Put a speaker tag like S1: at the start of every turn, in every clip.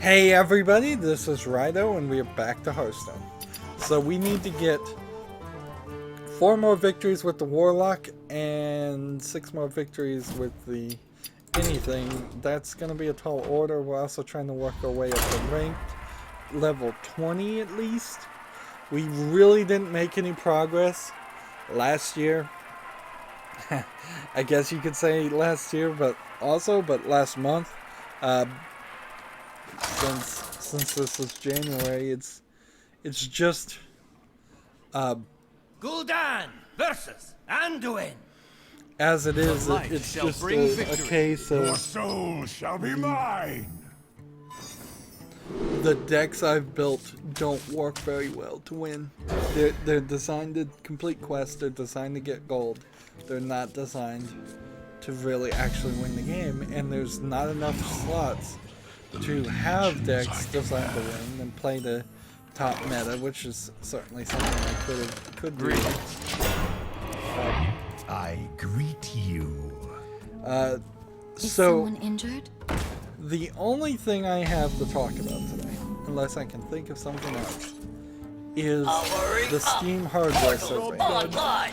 S1: Hey everybody, this is Rydo and we are back to Hearthstone. So we need to get 4 more victories with the Warlock and 6 more victories with the anything. That's going to be a tall order. We're also trying to work our way up to ranked level 20 at least. We really didn't make any progress last year. I guess you could say last year, but last month. Since this is January, it's just
S2: Gul'dan versus Anduin.
S1: as it is. It's just a case of
S3: your soul shall be mine.
S1: The decks I've built don't work very well to win. They're designed to complete quests. They're designed to get gold. They're not designed to really actually win the game, and there's not enough slots to have decks designed to win and play the top meta, which is certainly something I could do.
S3: I greet you.
S4: Is someone injured?
S1: The only thing I have to talk about today, unless I can think of something else, is the Steam hardware survey,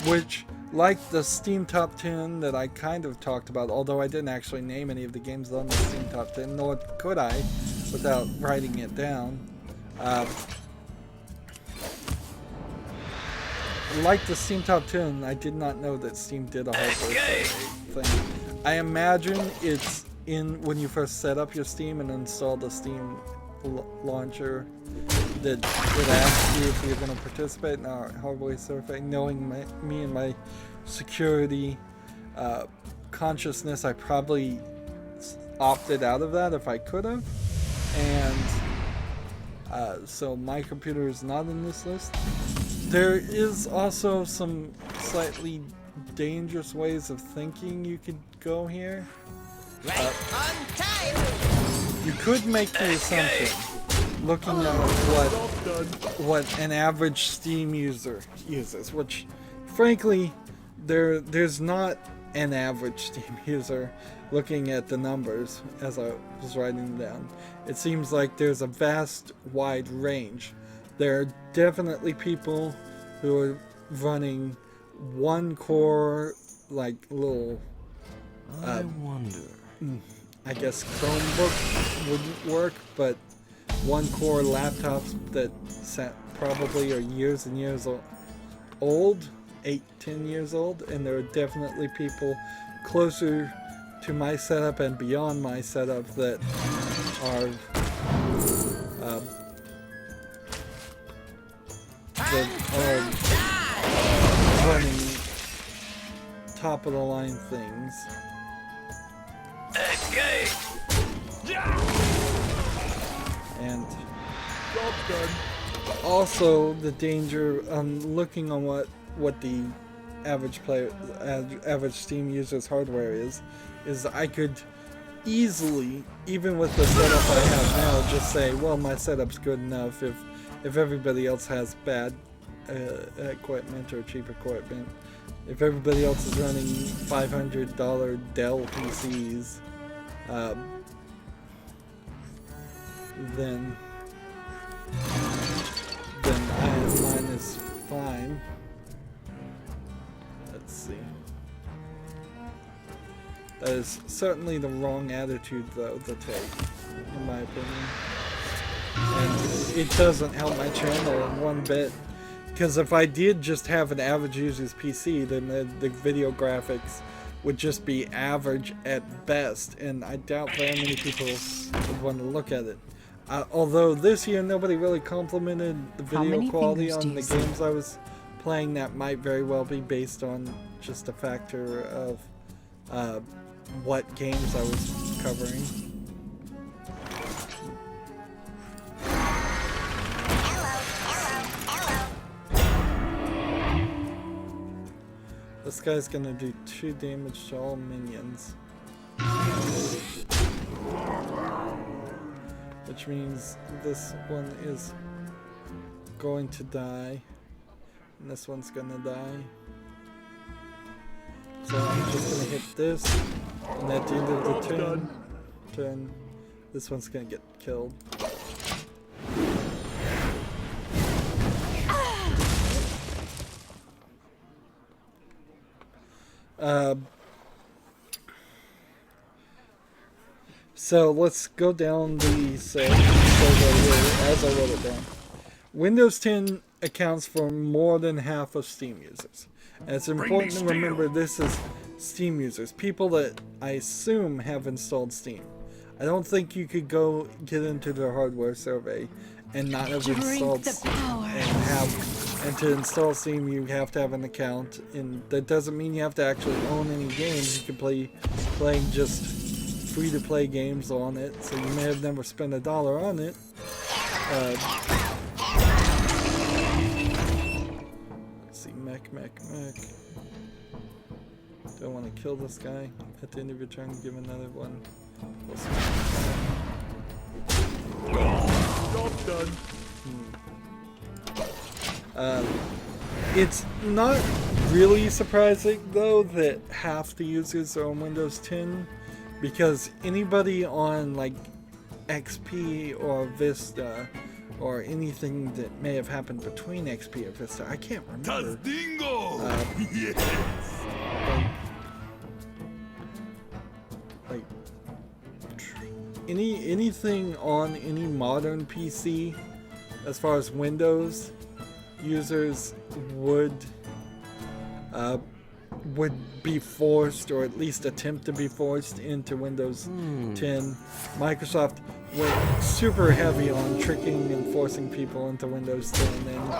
S1: which, like the Steam Top 10 that I kind of talked about, although I didn't actually name any of the games on the Steam Top 10, nor could I without writing it down. Like the Steam Top 10, I did not know that Steam did a hardware survey thing. I imagine it's in when you first set up your Steam and install the Steam launcher that asks you if you're going to participate in our hardware survey. Knowing me and my security consciousness, I probably opted out of that if I could have, and so my computer is not in this list. There is also some slightly dangerous ways of thinking you could go here. You could make the assumption, looking at what an average Steam user uses, which frankly there's not an average Steam user. Looking at the numbers as I was writing them down, it seems like there's a vast wide range. There are definitely people who are running one core, like little
S2: I wonder.
S1: I guess Chromebook wouldn't work, but one core laptops that probably are years and years old, 8-10 years old, and there are definitely people closer to my setup and beyond my setup that are running top of the line things. And also the danger, looking on what the average Steam user's hardware is I could easily, even with the setup I have now, just say, well, my setup's good enough. If everybody else has bad equipment or cheap equipment, if everybody else is running $500 Dell PCs, then mine is fine. Let's see. That is certainly the wrong attitude, though, to take, in my opinion. And it doesn't help my channel in one bit. Because if I did just have an average user's PC, then the video graphics would just be average at best, and I doubt very many people would want to look at it. Although this year nobody really complimented the video quality on the games I was playing. That might very well be based on just a factor of what games I was covering. This guy's gonna do 2 damage to all minions. Which means this one is going to die. And this one's gonna die. So I'm just gonna hit this. And at the end of the turn, this one's gonna get killed. So let's go down the set as I wrote it down. Windows 10 accounts for more than half of Steam users. And it's important to remember this is Steam users, people that I assume have installed Steam. I don't think you could go get into their hardware survey and not have installed Steam. And to install Steam, you have to have an account, and that doesn't mean you have to actually own any games. You can play just free-to-play games on it, so you may have never spent $1 on it. Let's see, mech. Don't want to kill this guy. At the end of your turn, give another one.
S3: Job done.
S1: It's not really surprising though that half the users are on Windows 10, because anybody on like XP or Vista or anything that may have happened between XP or Vista, I can't remember.
S3: Yes.
S1: Like anything on any modern PC, as far as Windows users would be forced, or at least attempt to be forced, into Windows 10. Microsoft went super heavy on tricking and forcing people into Windows 10, and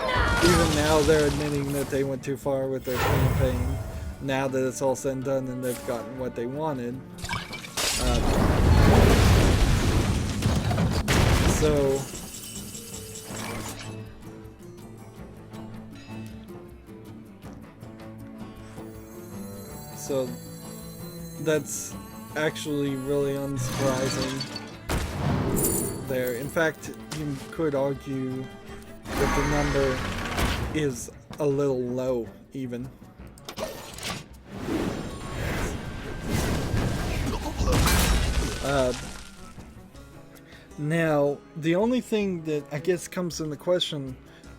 S1: even now they're admitting that they went too far with their campaign. Now that it's all said and done and they've gotten what they wanted. So that's actually really unsurprising there. In fact, you could argue that the number is a little low even. Now, the only thing that I guess comes into question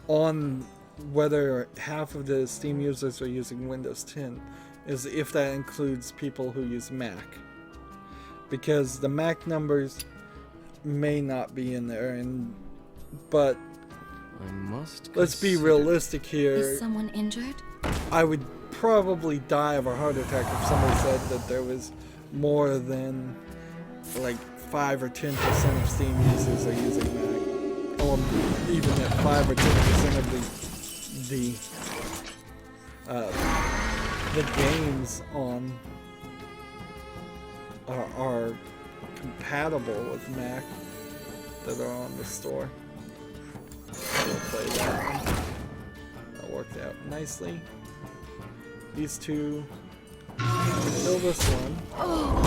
S1: on whether half of the Steam users are using Windows 10 is if that includes people who use Mac. Because the Mac numbers may not be in there, but let's be realistic here.
S4: Is someone injured?
S1: I would probably die of a heart attack if somebody said that there was more than like 5 or 10% of Steam users are using Mac, or even at 5 or 10% of the games on are compatible with Mac that are on the store. We'll play that one. That worked out nicely. These two. Kill this one. Go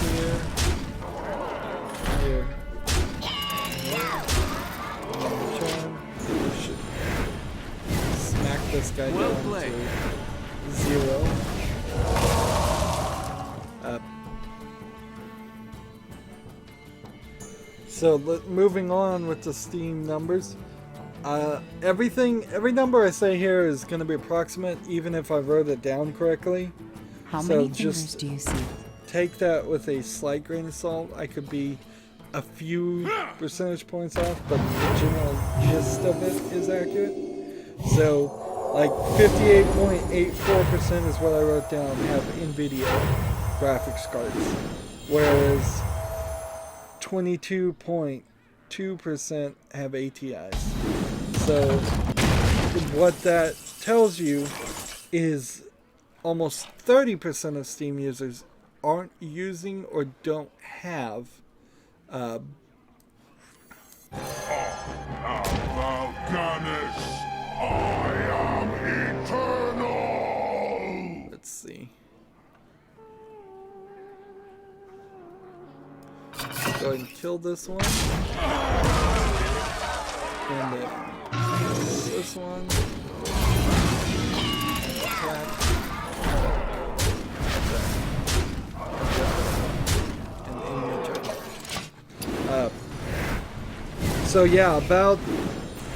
S1: here. Here. Should smack this guy down to 0. So moving on with the Steam numbers. Every number I say here is going to be approximate, even if I wrote it down correctly.
S5: How many fingers do you see?
S1: Take that with a slight grain of salt. I could be a few percentage points off, but the general gist of it is accurate. So, like 58.84% is what I wrote down have NVIDIA graphics cards, whereas 22.2% have ATIs. So, what that tells you is almost 30% of Steam users aren't using or don't have let's see. Go ahead and kill this one. And this one. Attack. So yeah, about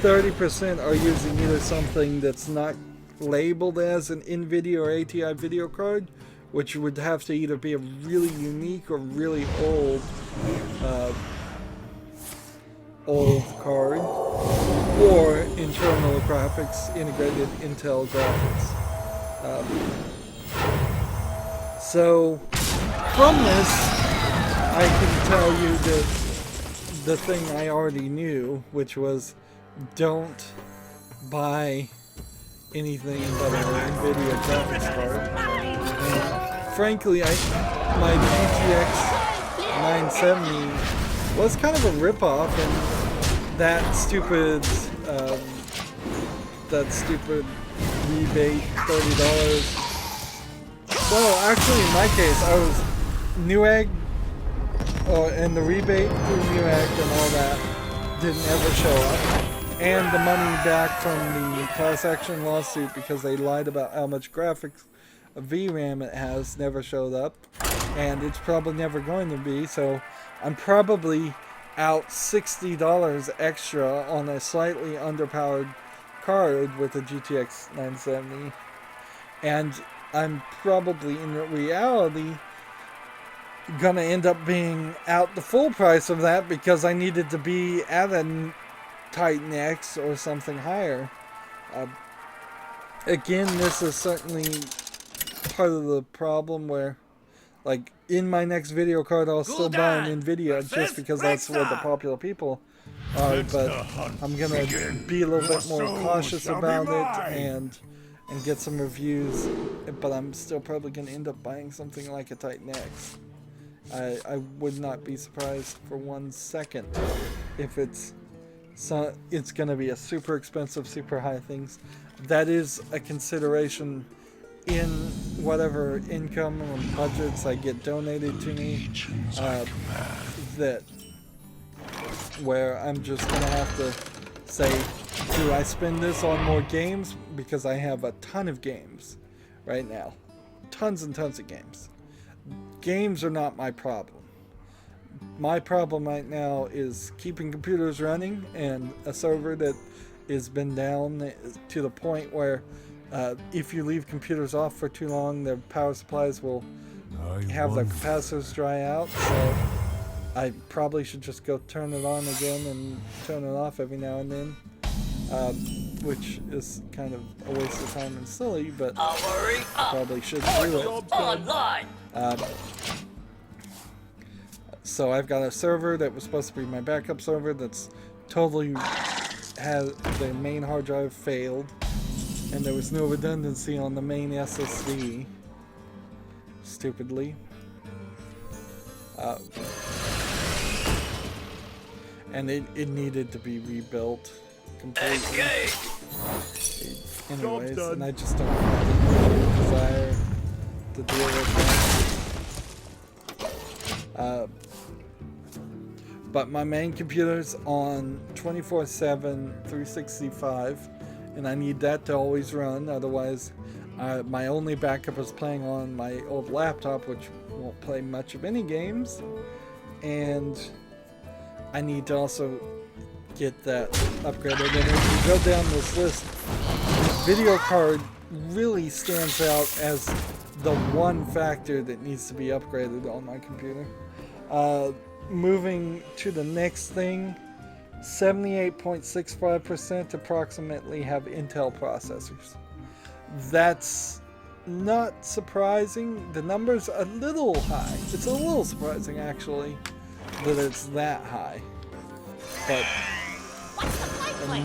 S1: 30% are using either something that's not labeled as an NVIDIA or ATI video card, which would have to either be a really unique or really old card, or internal graphics, integrated Intel graphics. So from this, I can tell you that the thing I already knew, which was don't buy anything but an NVIDIA graphics card. And frankly, my GTX 970 was kind of a ripoff, and that stupid rebate, $30. Well, actually, in my case, I was Newegg, and the rebate through Newegg and all that didn't ever show up. And the money back from the class action lawsuit, because they lied about how much graphics VRAM it has, never showed up. And it's probably never going to be, so I'm probably out $60 extra on a slightly underpowered card with a GTX 970. And I'm probably, in reality, gonna end up being out the full price of that because I needed to be at a Titan X or something higher. Again, this is certainly part of the problem where, like, in my next video card I'll still buy an NVIDIA just because that's what the popular people are, but I'm gonna be a little bit more cautious about it and get some reviews, but I'm still probably gonna end up buying something like a Titan X. I would not be surprised for 1 second if it's going to be a super expensive, super high things. That is a consideration in whatever income or budgets I get donated to me. That where I'm just going to have to say, do I spend this on more games? Because I have a ton of games right now. Tons and tons of games. Games are not my problem. My problem right now is keeping computers running and a server that has been down to the point where if you leave computers off for too long, their power supplies will have their capacitors dry out. So I probably should just go turn it on again and turn it off every now and then, which is kind of a waste of time and silly, but I probably should do it. So I've got a server that was supposed to be my backup server that's totally had the main hard drive failed, and there was no redundancy on the main SSD, stupidly. And it needed to be rebuilt completely. Anyways, and I just don't have the desire to deal with that. But my main computer's on 24/7 365, and I need that to always run. Otherwise, my only backup is playing on my old laptop, which won't play much of any games. And I need to also get that upgraded. And if you go down this list, the video card really stands out as the one factor that needs to be upgraded on my computer. Moving to the next thing, 78.65% approximately have Intel processors. That's not surprising. The number's a little high. It's a little surprising, actually, that it's that high. But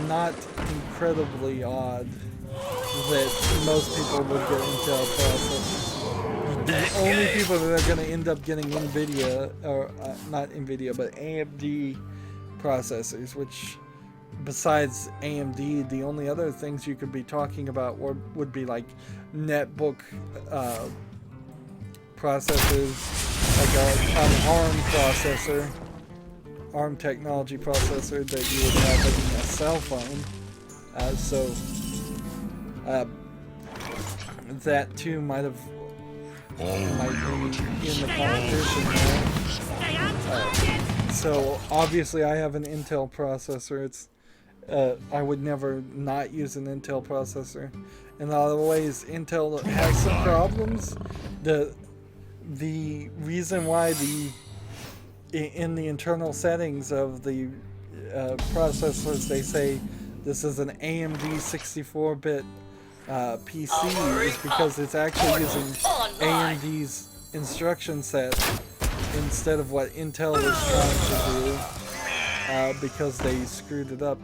S1: not incredibly odd that most people would get Intel processors. The only people that are going to end up getting NVIDIA, or not NVIDIA, but AMD processors, which besides AMD, the only other things you could be talking about would be like netbook processors, like an ARM processor, ARM technology processor that you would have in a cell phone. That too might be in the competition there. So obviously I have an Intel processor. I would never not use an Intel processor. in a lot of ways Intel has some problems. The reason why in the internal settings of the processors they say this is an AMD 64-bit PC is because it's actually using AMD's instruction set instead of what Intel was trying to do, because they screwed it up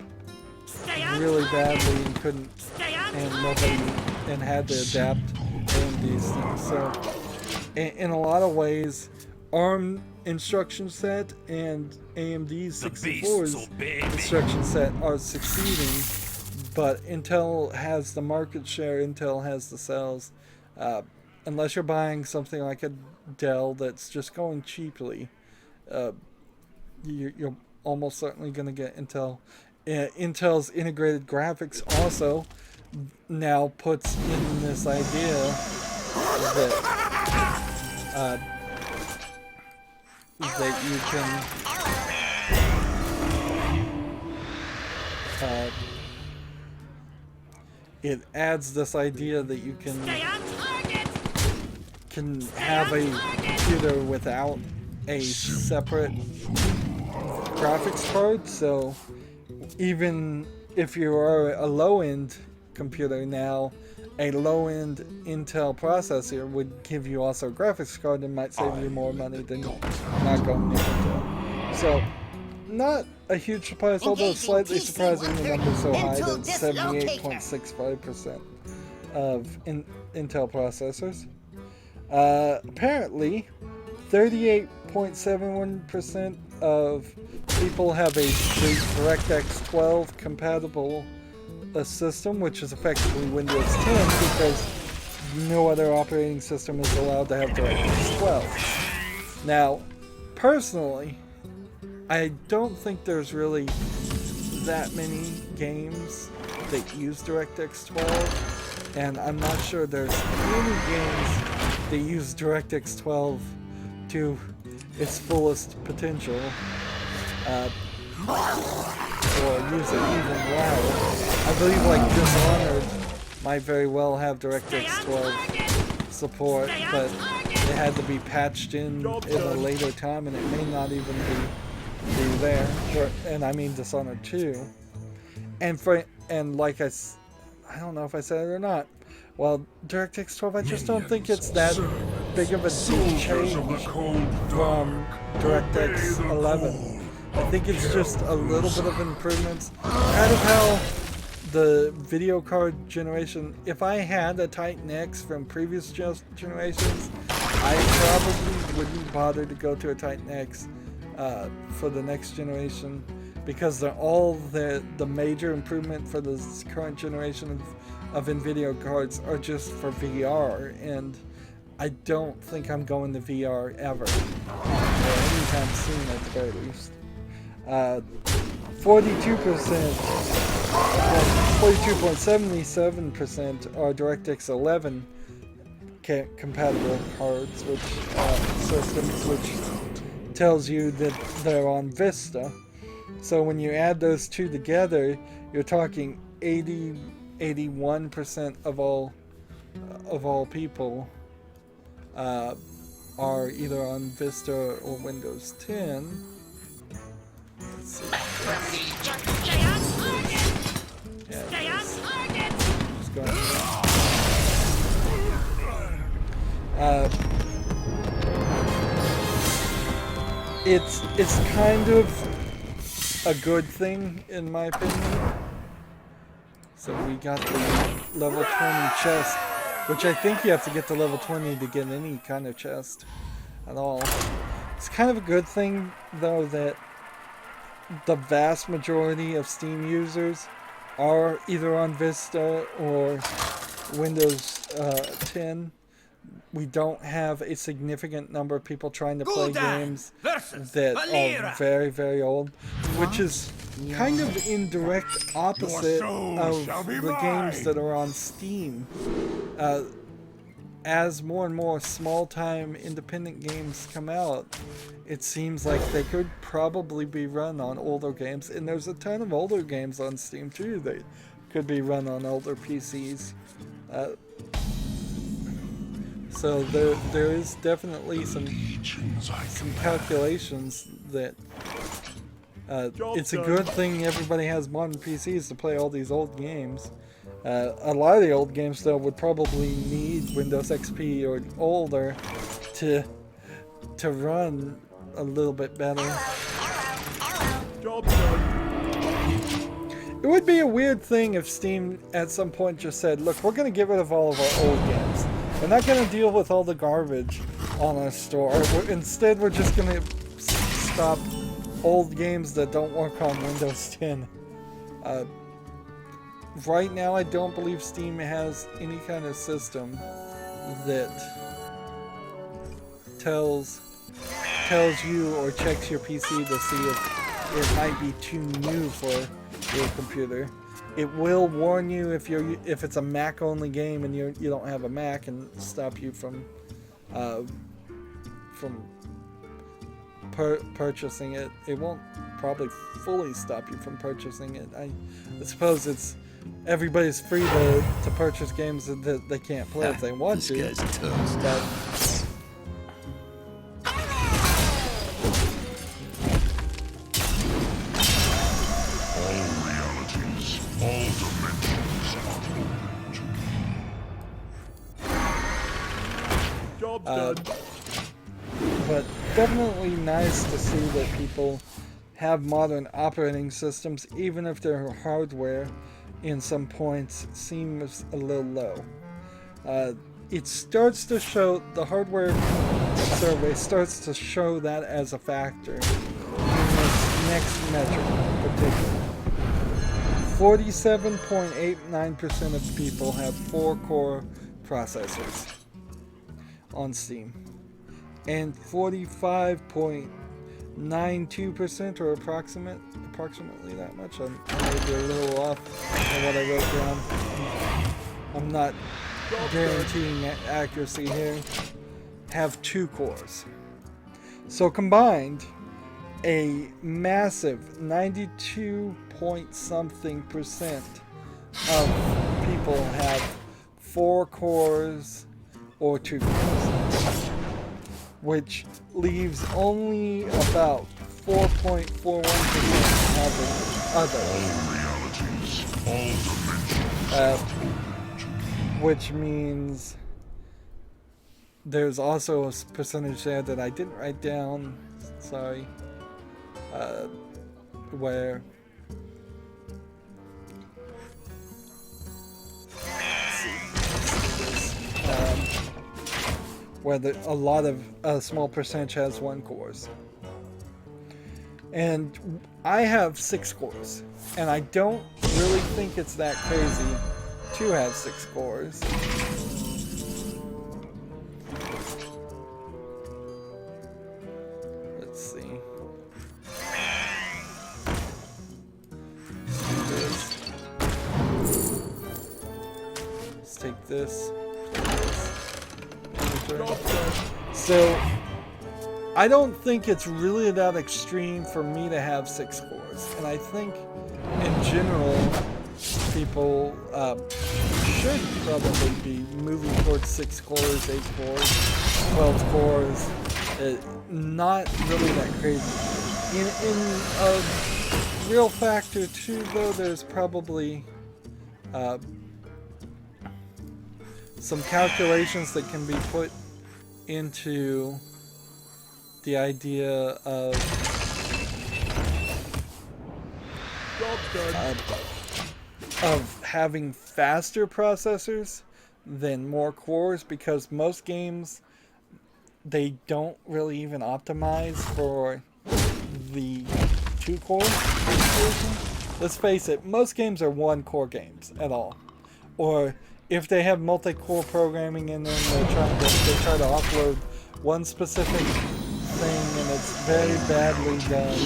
S1: really badly and couldn't, and had to adapt AMD's things. So in a lot of ways, ARM instruction set and AMD's 64's instruction set are succeeding, but Intel has the market share, Intel has the sales. Unless you're buying something like a Dell that's just going cheaply, you're almost certainly going to get Intel. Intel's integrated graphics also now puts in this idea that you can it adds this idea that you can have a computer without a separate graphics card. So even if you are a low-end computer now, a low-end Intel processor would give you also a graphics card and might save you more money than not going with Intel. So not a huge surprise, although slightly surprising the number so high that 78.65% of Intel processors. Apparently, 38.71% of people have a DirectX 12 compatible system, which is effectively Windows 10, because no other operating system is allowed to have DirectX 12. Now, personally, I don't think there's really that many games that use DirectX 12, and I'm not sure there's any games that use DirectX 12 to its fullest potential, or use it even well. I believe like Dishonored might very well have DirectX 12 support, but it had to be patched in a later time, and it may not even be there. And I mean Dishonored 2. And like I don't know if I said it or not. Well, DirectX 12, I just don't think it's that big of a change from DirectX 11. I think it's just a little bit of improvements. Kind of how the video card generation, if I had a Titan X from previous generations, I probably wouldn't bother to go to a Titan X for the next generation, because all the major improvement for this current generation of NVIDIA cards are just for VR, and I don't think I'm going to VR ever, or anytime soon at the very least. 42.77% are DirectX 11 compatible cards, systems, which tells you that they're on Vista. So when you add those two together, you're talking 81% of all people are either on Vista or Windows 10. Let's see. Just going it's kind of a good thing in my opinion. So we got the level 20 chest, which I think you have to get to level 20 to get any kind of chest at all. It's kind of a good thing though that the vast majority of Steam users are either on Vista or Windows 10. We don't have a significant number of people trying to play games that are very, very old, which is kind of in direct opposite of the games that are on Steam. As more and more small-time independent games come out, it seems like they could probably be run on older games, and there's a ton of older games on Steam too that could be run on older PCs. So there is definitely some
S3: Legions I
S1: calculations that it's a good thing everybody has modern PCs to play all these old games. A lot of the old games though would probably need Windows XP or older to run a little bit better.
S6: Job done.
S1: It would be a weird thing if Steam at some point just said, look, we're going to get rid of all of our old games. We're not going to deal with all the garbage on our store. Instead, we're just going to stop old games that don't work on Windows 10. Right now, I don't believe Steam has any kind of system that tells you or checks your PC to see if it might be too new for your computer. It will warn you if it's a Mac only game and you don't have a Mac, and stop you from purchasing it. It won't probably fully stop you from purchasing it. I suppose everybody's free to purchase games that they can't play if they want to.
S3: This guy's toast.
S1: But
S3: All dimensions are to me.
S6: Job done.
S1: but definitely nice to see that people have modern operating systems, even if their hardware in some points seems a little low. It starts to show, the hardware survey starts to show that as a factor in this next metric in particular. 47.89% of people have 4-core processors on Steam, and 45.92%, or approximately that much. I may be a little off on what I wrote down. I'm not guaranteeing accuracy here. Have 2 cores. So combined, a massive 92 point something percent of people have 4 cores or 2 cores, which leaves only about 4.41% having other, which means there's also a percentage there that I didn't write down, sorry, where a small percentage has 1 cores. And I have 6 cores, and I don't really think it's that crazy to have 6 cores. Let's see. Let's take this. So I don't think it's really that extreme for me to have 6 cores, and I think in general people should probably be moving towards 6 cores, 8 cores, 12 cores. Not really that crazy. In a real factor too, though, there's probably some calculations that can be put into the idea of having faster processors than more cores, because most games, they don't really even optimize for the 2-core situation. Let's face it, most games are 1-core games at all, or if they have multi-core programming in them, they try to offload one specific thing, and it's very badly done.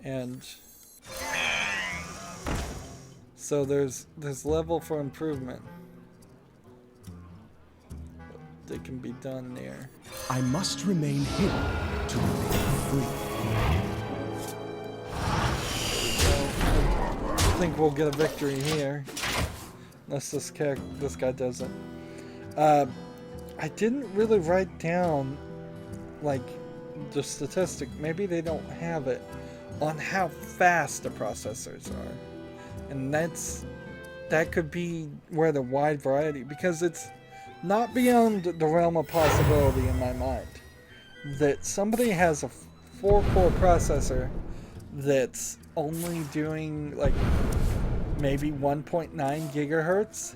S1: And so there's level for improvement that can be done there.
S3: I must remain hidden to remain free.
S1: think we'll get a victory here. Unless this guy doesn't. I didn't really write down, like, the statistic. Maybe they don't have it on how fast the processors are. And that could be where the wide variety, because it's not beyond the realm of possibility in my mind that somebody has a 4-core processor that's only doing like maybe 1.9 gigahertz,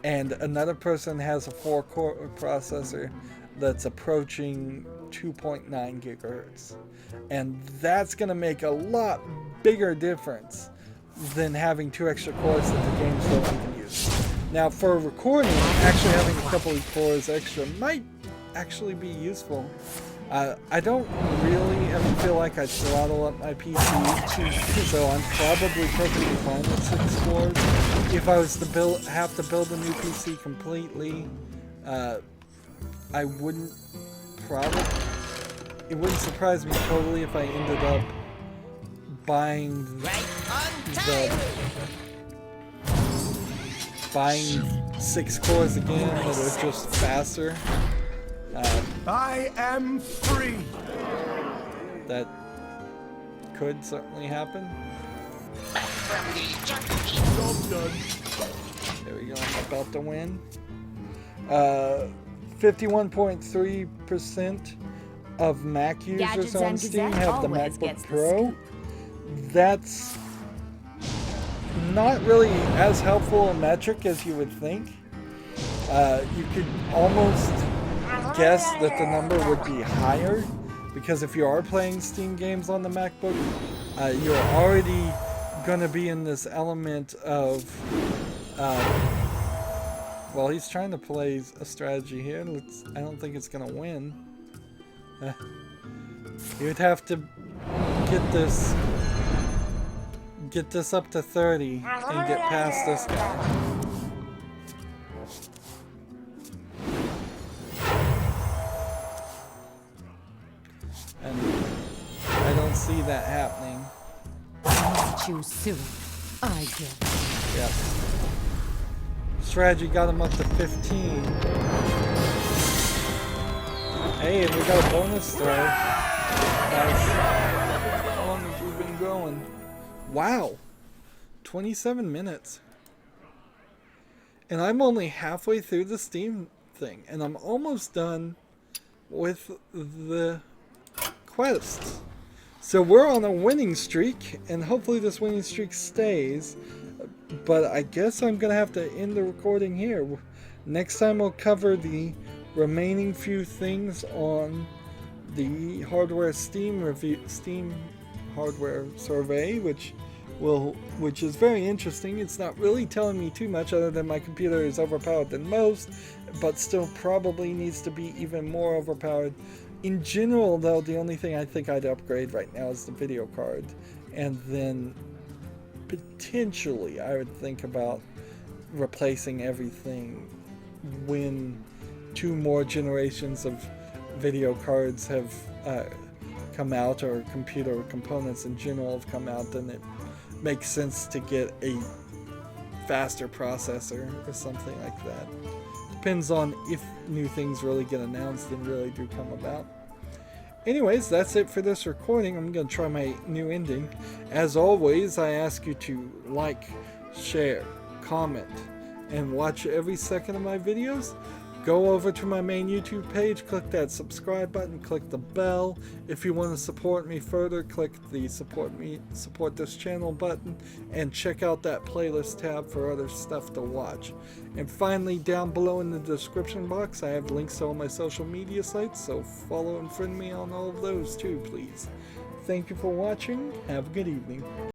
S1: and another person has a 4-core processor that's approaching 2.9 gigahertz. And that's going to make a lot bigger difference than having 2 extra cores that the games don't even use. Now, for recording, actually having a couple of cores extra might actually be useful. I don't really ever feel like I throttle up my PC, so I'm probably perfectly fine with 6 cores. If I was to have to build a new PC completely, I wouldn't it wouldn't surprise me totally if I ended up buying buying 6 cores again that are just faster.
S3: I am free.
S1: That could certainly happen.
S6: Job done.
S1: There we go, I'm about to win. 51.3% of Mac users on Steam have the MacBook Pro. That's not really as helpful a metric as you would think. You could almost guess that the number would be higher, because if you are playing Steam games on the MacBook, you're already going to be in this element of well, he's trying to play a strategy here. I don't think it's going to win. You would have to get this up to 30 and get past this guy. And I don't see that happening.
S5: Choose soon. I do.
S1: Yep. Strategy got him up to 15. Hey, and we got a bonus throw. Nice. How long have we been going? Wow. 27 minutes. And I'm only halfway through the Steam thing. And I'm almost done with the quests. So we're on a winning streak, and hopefully this winning streak stays. But I guess I'm going to have to end the recording here. Next time we'll cover the remaining few things on the hardware Steam hardware survey, which is very interesting. It's not really telling me too much other than my computer is overpowered than most, but still probably needs to be even more overpowered. In general, though, the only thing I think I'd upgrade right now is the video card, and then potentially I would think about replacing everything when 2 more generations of video cards have come out, or computer components in general have come out. Then it makes sense to get a faster processor or something like that. Depends on if new things really get announced and really do come about. Anyways, that's it for this recording. I'm going to try my new ending. As always, I ask you to like, share, comment, and watch every second of my videos. Go over to my main YouTube page, click that subscribe button, click the bell. If you want to support me further, click the support this channel button, and check out that playlist tab for other stuff to watch. And finally, down below in the description box, I have links to all my social media sites, so follow and friend me on all of those too, please. Thank you for watching. Have a good evening.